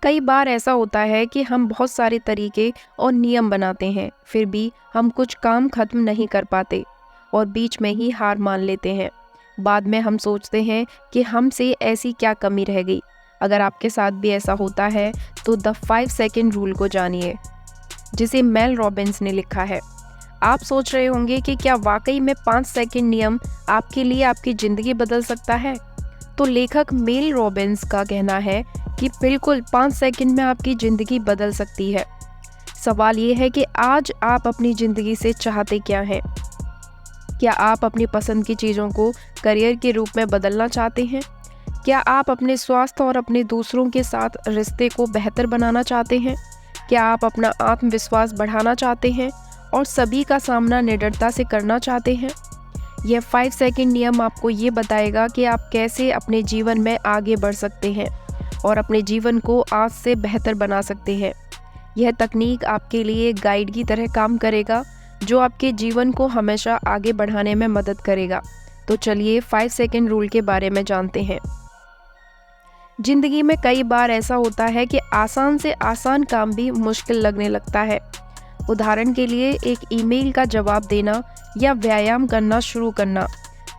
कई बार ऐसा होता है कि हम बहुत सारे तरीके और नियम बनाते हैं, फिर भी हम कुछ काम खत्म नहीं कर पाते और बीच में ही हार मान लेते हैं। बाद में हम सोचते हैं कि हमसे ऐसी क्या कमी रह गई। अगर आपके साथ भी ऐसा होता है तो द 5 सेकंड रूल को जानिए, जिसे मेल रॉबिन्स ने लिखा है। आप सोच रहे होंगे कि क्या वाकई में 5 सेकंड नियम आपके लिए आपकी ज़िंदगी बदल सकता है? तो लेखक मेल रॉबिन्स का कहना है कि बिल्कुल 5 सेकंड में आपकी ज़िंदगी बदल सकती है। सवाल ये है कि आज आप अपनी ज़िंदगी से चाहते क्या हैं? क्या आप अपनी पसंद की चीज़ों को करियर के रूप में बदलना चाहते हैं? क्या आप अपने स्वास्थ्य और अपने दूसरों के साथ रिश्ते को बेहतर बनाना चाहते हैं? क्या आप अपना आत्मविश्वास बढ़ाना चाहते हैं और सभी का सामना निडरता से करना चाहते हैं? यह 5 सेकंड नियम आपको ये बताएगा कि आप कैसे अपने जीवन में आगे बढ़ सकते हैं और अपने जीवन को आज से बेहतर बना सकते हैं। यह तकनीक आपके लिए एक गाइड की तरह काम करेगा, जो आपके जीवन को हमेशा आगे बढ़ाने में मदद करेगा। तो चलिए 5 सेकंड रूल के बारे में जानते हैं। जिंदगी में कई बार ऐसा होता है कि आसान से आसान काम भी मुश्किल लगने लगता है। उदाहरण के लिए एक ईमेल का जवाब देना या व्यायाम करना शुरू करना।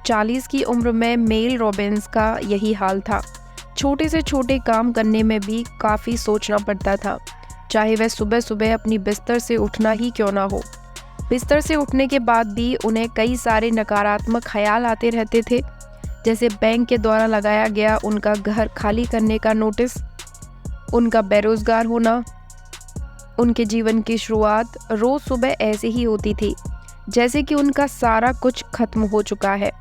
40 की उम्र में मेल रॉबिन्स का यही हाल था। छोटे से छोटे काम करने में भी काफ़ी सोचना पड़ता था, चाहे वह सुबह सुबह अपनी बिस्तर से उठना ही क्यों ना हो। बिस्तर से उठने के बाद भी उन्हें कई सारे नकारात्मक ख्याल आते रहते थे, जैसे बैंक के द्वारा लगाया गया उनका घर खाली करने का नोटिस, उनका बेरोजगार होना। उनके जीवन की शुरुआत रोज़ सुबह ऐसे ही होती थी, जैसे कि उनका सारा कुछ खत्म हो चुका है।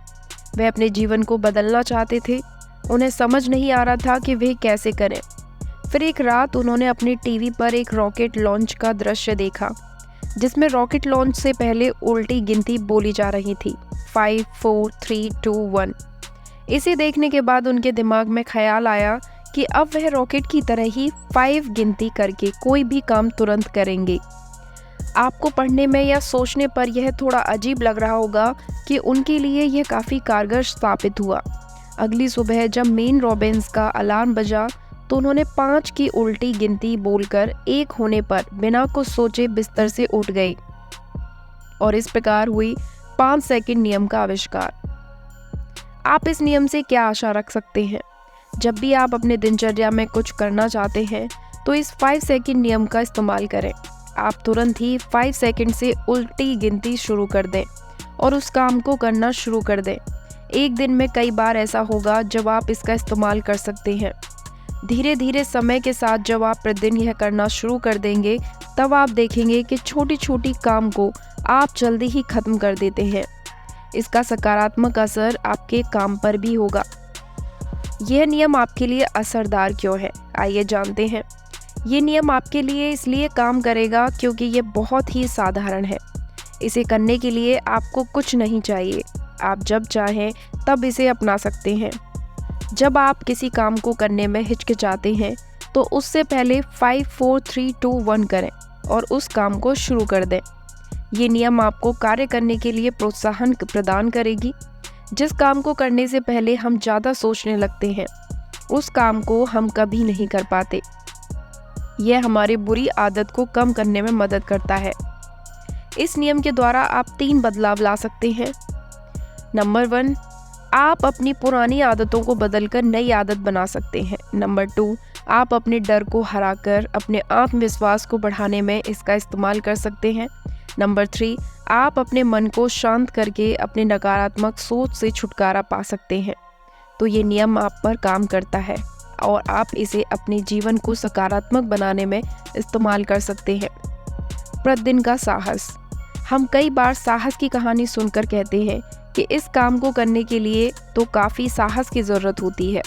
वे अपने जीवन को बदलना चाहते थे, उन्हें समझ नहीं आ रहा था कि वे कैसे करें। फिर एक रात उन्होंने अपनी टीवी पर एक रॉकेट लॉन्च का दृश्य देखा, जिसमें रॉकेट लॉन्च से पहले उल्टी गिनती बोली जा रही थी, 5 4 3 2 1। इसे देखने के बाद उनके दिमाग में ख्याल आया कि अब वह रॉकेट की तरह ही 5 गिनती करके कोई भी काम तुरंत करेंगे। आपको पढ़ने में या सोचने पर यह थोड़ा अजीब लग रहा होगा कि उनके लिए यह काफ़ी कारगर साबित हुआ। अगली सुबह जब मेल रॉबिन्स का अलार्म बजा तो उन्होंने 5 की उल्टी गिनती बोलकर 1 होने पर बिना कुछ सोचे बिस्तर से उठ गए और इस प्रकार हुई 5 सेकंड नियम का आविष्कार। आप इस नियम से क्या आशा रख सकते हैं? जब भी आप अपने दिनचर्या में कुछ करना चाहते हैं तो इस 5 सेकंड नियम का इस्तेमाल करें। आप तुरंत ही 5 सेकंड से उल्टी गिनती शुरू कर दें और उस काम को करना शुरू कर दें। एक दिन में कई बार ऐसा होगा जब आप इसका इस्तेमाल कर सकते हैं। धीरे धीरे समय के साथ जब आप प्रतिदिन यह करना शुरू कर देंगे, तब आप देखेंगे कि छोटी छोटी काम को आप जल्दी ही खत्म कर देते हैं। इसका सकारात्मक असर आपके काम पर भी होगा। यह नियम आपके लिए असरदार क्यों है? आइए जानते हैं। ये नियम आपके लिए इसलिए काम करेगा क्योंकि ये बहुत ही साधारण है। इसे करने के लिए आपको कुछ नहीं चाहिए। आप जब चाहें तब इसे अपना सकते हैं। जब आप किसी काम को करने में हिचकिचाते हैं तो उससे पहले 5 4 3 2 1 करें और उस काम को शुरू कर दें। ये नियम आपको कार्य करने के लिए प्रोत्साहन प्रदान करेगी। जिस काम को करने से पहले हम ज़्यादा सोचने लगते हैं, उस काम को हम कभी नहीं कर पाते। यह हमारी बुरी आदत को कम करने में मदद करता है। इस नियम के द्वारा आप 3 बदलाव ला सकते हैं। नंबर 1, आप अपनी पुरानी आदतों को बदलकर नई आदत बना सकते हैं। नंबर 2, आप अपने डर को हराकर अपने आत्मविश्वास को बढ़ाने में इसका इस्तेमाल कर सकते हैं। नंबर 3, आप अपने मन को शांत करके अपने नकारात्मक सोच से छुटकारा पा सकते हैं। तो ये नियम आप पर काम करता है और आप इसे अपने जीवन को सकारात्मक बनाने में इस्तेमाल कर सकते हैं। प्रतिदिन का साहस। हम कई बार साहस की कहानी सुनकर कहते हैं कि इस काम को करने के लिए तो काफ़ी साहस की ज़रूरत होती है।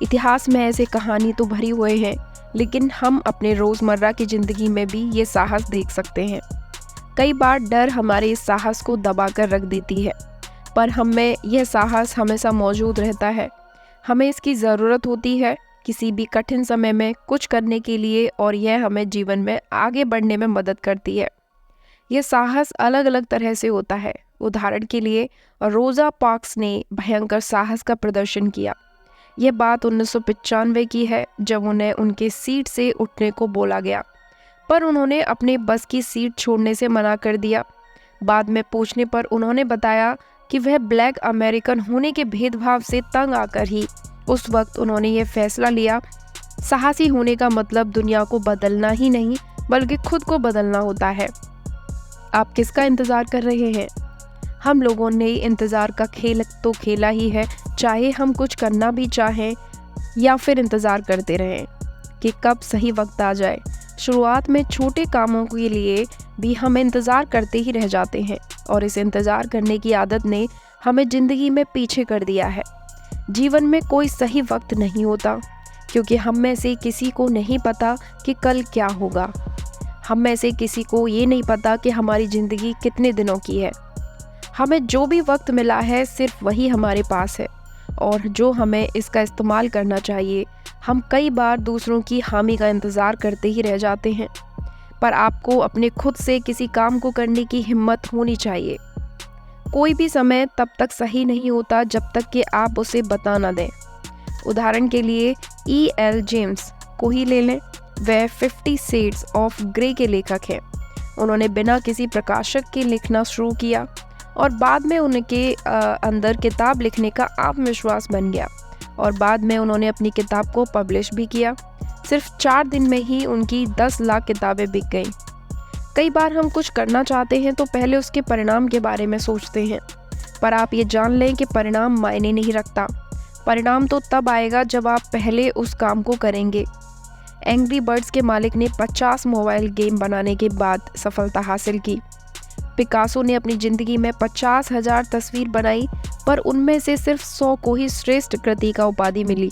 इतिहास में ऐसे कहानी तो भरी हुए हैं, लेकिन हम अपने रोज़मर्रा की ज़िंदगी में भी ये साहस देख सकते हैं। कई बार डर हमारे इस साहस को दबा कर रख देती है, पर हम में यह साहस हमेशा मौजूद रहता है। हमें इसकी ज़रूरत होती है किसी भी कठिन समय में कुछ करने के लिए, और यह हमें जीवन में आगे बढ़ने में मदद करती है। यह साहस अलग अलग तरह से होता है। उदाहरण के लिए रोज़ा पार्क्स ने भयंकर साहस का प्रदर्शन किया। यह बात 1995 की है, जब उन्हें उनके सीट से उठने को बोला गया, पर उन्होंने अपने बस की सीट छोड़ने से मना कर दिया। बाद में पूछने पर उन्होंने बताया कि वह ब्लैक अमेरिकन होने के भेदभाव से तंग आकर ही उस वक्त उन्होंने ये फैसला लिया। साहसी होने का मतलब दुनिया को बदलना ही नहीं, बल्कि खुद को बदलना होता है। आप किसका इंतज़ार कर रहे हैं? हम लोगों ने इंतज़ार का खेल तो खेला ही है, चाहे हम कुछ करना भी चाहें या फिर इंतज़ार करते रहें कि कब सही वक्त आ जाए। शुरुआत में छोटे कामों के लिए भी हम इंतज़ार करते ही रह जाते हैं, और इस इंतज़ार करने की आदत ने हमें ज़िंदगी में पीछे कर दिया है। जीवन में कोई सही वक्त नहीं होता, क्योंकि हम में से किसी को नहीं पता कि कल क्या होगा। हम में से किसी को ये नहीं पता कि हमारी ज़िंदगी कितने दिनों की है। हमें जो भी वक्त मिला है सिर्फ वही हमारे पास है, और जो हमें इसका इस्तेमाल करना चाहिए। हम कई बार दूसरों की हामी का इंतज़ार करते ही रह जाते हैं, पर आपको अपने खुद से किसी काम को करने की हिम्मत होनी चाहिए। कोई भी समय तब तक सही नहीं होता जब तक कि आप उसे बता ना दें। उदाहरण के लिए E.L. जेम्स को ही ले लें। वह 50 शेड्स ऑफ ग्रे के लेखक हैं। उन्होंने बिना किसी प्रकाशक के लिखना शुरू किया, और बाद में उनके अंदर किताब लिखने का आत्मविश्वास बन गया, और बाद में उन्होंने अपनी किताब को पब्लिश भी किया। सिर्फ 4 दिन में ही उनकी 10 लाख किताबें बिक गईं। कई बार हम कुछ करना चाहते हैं तो पहले उसके परिणाम के बारे में सोचते हैं, पर आप ये जान लें कि परिणाम मायने नहीं रखता। परिणाम तो तब आएगा जब आप पहले उस काम को करेंगे। एंग्री बर्ड्स के मालिक ने 50 मोबाइल गेम बनाने के बाद सफलता हासिल की। पिकासो ने अपनी ज़िंदगी में 50,000 तस्वीर बनाई, पर उनमें से सिर्फ 100 को ही श्रेष्ठ कृति का उपाधि मिली।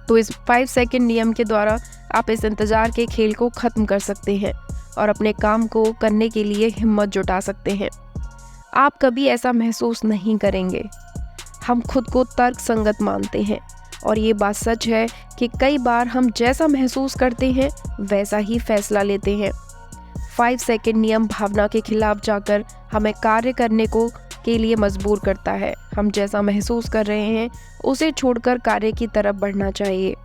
तो इस 5 सेकंड नियम के द्वारा आप इस इंतज़ार के खेल को ख़त्म कर सकते हैं और अपने काम को करने के लिए हिम्मत जुटा सकते हैं। आप कभी ऐसा महसूस नहीं करेंगे। हम खुद को तर्क संगत मानते हैं, और ये बात सच है कि कई बार हम जैसा महसूस करते हैं वैसा ही फैसला लेते हैं। 5 सेकंड नियम भावना के खिलाफ जाकर हमें कार्य करने के लिए मजबूर करता है। हम जैसा महसूस कर रहे हैं उसे छोड़कर कार्य की तरफ बढ़ना चाहिए।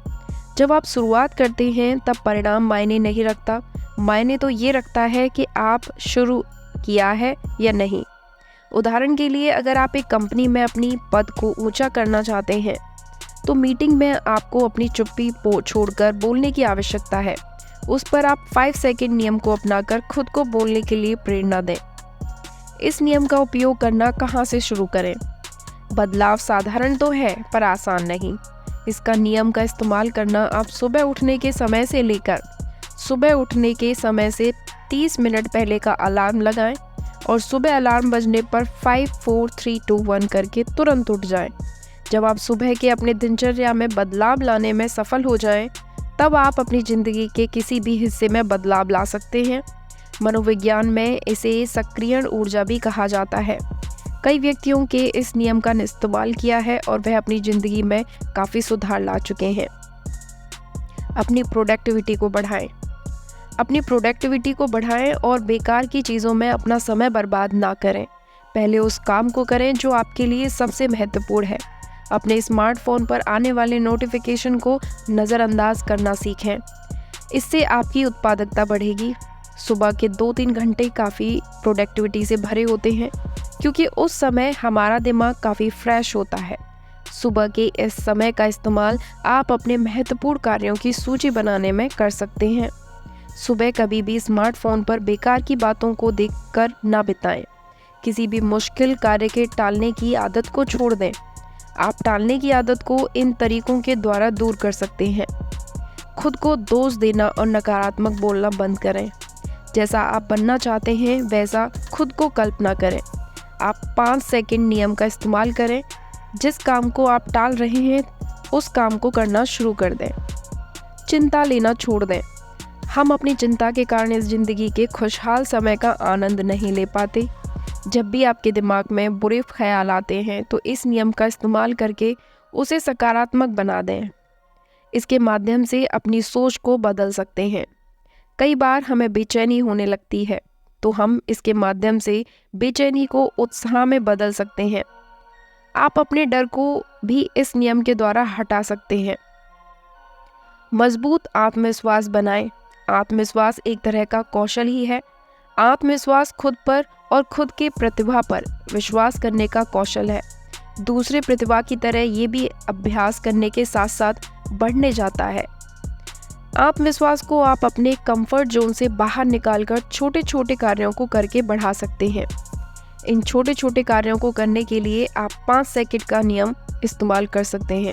जब आप शुरुआत करते हैं तब परिणाम मायने नहीं रखता। मायने तो ये रखता है कि आप शुरू किया है या नहीं। उदाहरण के लिए, अगर आप एक कंपनी में अपनी पद को ऊंचा करना चाहते हैं तो मीटिंग में आपको अपनी चुप्पी छोड़कर बोलने की आवश्यकता है। उस पर आप 5 सेकंड नियम को अपनाकर खुद को बोलने के लिए प्रेरणा दें। इस नियम का उपयोग करना कहाँ से शुरू करें? बदलाव साधारण तो है पर आसान नहीं। इसका नियम का इस्तेमाल करना आप सुबह उठने के समय से लेकर सुबह उठने के समय से 30 मिनट पहले का अलार्म लगाएं, और सुबह अलार्म बजने पर 5 4 3 2 1 करके तुरंत उठ जाएं। जब आप सुबह के अपने दिनचर्या में बदलाव लाने में सफल हो जाएं, तब आप अपनी ज़िंदगी के किसी भी हिस्से में बदलाव ला सकते हैं। मनोविज्ञान में इसे सक्रियण ऊर्जा भी कहा जाता है। कई व्यक्तियों के इस नियम का इस्तेमाल किया है और वह अपनी ज़िंदगी में काफ़ी सुधार ला चुके हैं। अपनी प्रोडक्टिविटी को बढ़ाएं। अपनी प्रोडक्टिविटी को बढ़ाएं और बेकार की चीज़ों में अपना समय बर्बाद ना करें। पहले उस काम को करें जो आपके लिए सबसे महत्वपूर्ण है। अपने स्मार्टफोन पर आने वाले नोटिफिकेशन को नज़रअंदाज करना सीखें। इससे आपकी उत्पादकता बढ़ेगी। सुबह के 2-3 घंटे काफ़ी प्रोडक्टिविटी से भरे होते हैं, क्योंकि उस समय हमारा दिमाग काफ़ी फ्रेश होता है। सुबह के इस समय का इस्तेमाल आप अपने महत्वपूर्ण कार्यों की सूची बनाने में कर सकते हैं। सुबह कभी भी स्मार्टफोन पर बेकार की बातों को देखकर ना बिताएं। किसी भी मुश्किल कार्य के टालने की आदत को छोड़ दें। आप टालने की आदत को इन तरीकों के द्वारा दूर कर सकते हैं। खुद को दोष देना और नकारात्मक बोलना बंद करें। जैसा आप बनना चाहते हैं वैसा खुद को कल्पना करें। आप 5 सेकंड नियम का इस्तेमाल करें। जिस काम को आप टाल रहे हैं उस काम को करना शुरू कर दें। चिंता लेना छोड़ दें। हम अपनी चिंता के कारण इस ज़िंदगी के खुशहाल समय का आनंद नहीं ले पाते। जब भी आपके दिमाग में बुरे ख्याल आते हैं तो इस नियम का इस्तेमाल करके उसे सकारात्मक बना दें। इसके माध्यम से अपनी सोच को बदल सकते हैं। कई बार हमें बेचैनी होने लगती है तो हम इसके माध्यम से बेचैनी को उत्साह में बदल सकते हैं। आप अपने डर को भी इस नियम के द्वारा हटा सकते हैं। मजबूत आत्मविश्वास बनाएं। आत्मविश्वास एक तरह का कौशल ही है। आत्मविश्वास खुद पर और खुद के प्रतिभा पर विश्वास करने का कौशल है। दूसरे प्रतिभा की तरह ये भी अभ्यास करने के साथ साथ बढ़ने जाता है। आत्मविश्वास को आप अपने कंफर्ट जोन से बाहर निकालकर छोटे छोटे कार्यों को करके बढ़ा सकते हैं। इन छोटे छोटे कार्यों को करने के लिए आप 5 सेकंड का नियम इस्तेमाल कर सकते हैं।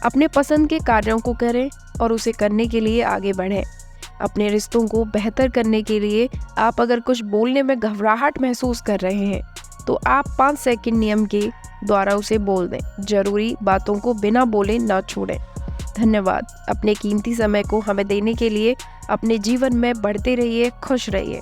अपने पसंद के कार्यों को करें और उसे करने के लिए आगे बढ़ें। अपने रिश्तों को बेहतर करने के लिए आप अगर कुछ बोलने में घबराहट महसूस कर रहे हैं तो आप 5 सेकंड नियम के द्वारा उसे बोल दें। जरूरी बातों को बिना बोले ना छोड़ें। धन्यवाद अपने कीमती समय को हमें देने के लिए। अपने जीवन में बढ़ते रहिए, खुश रहिए।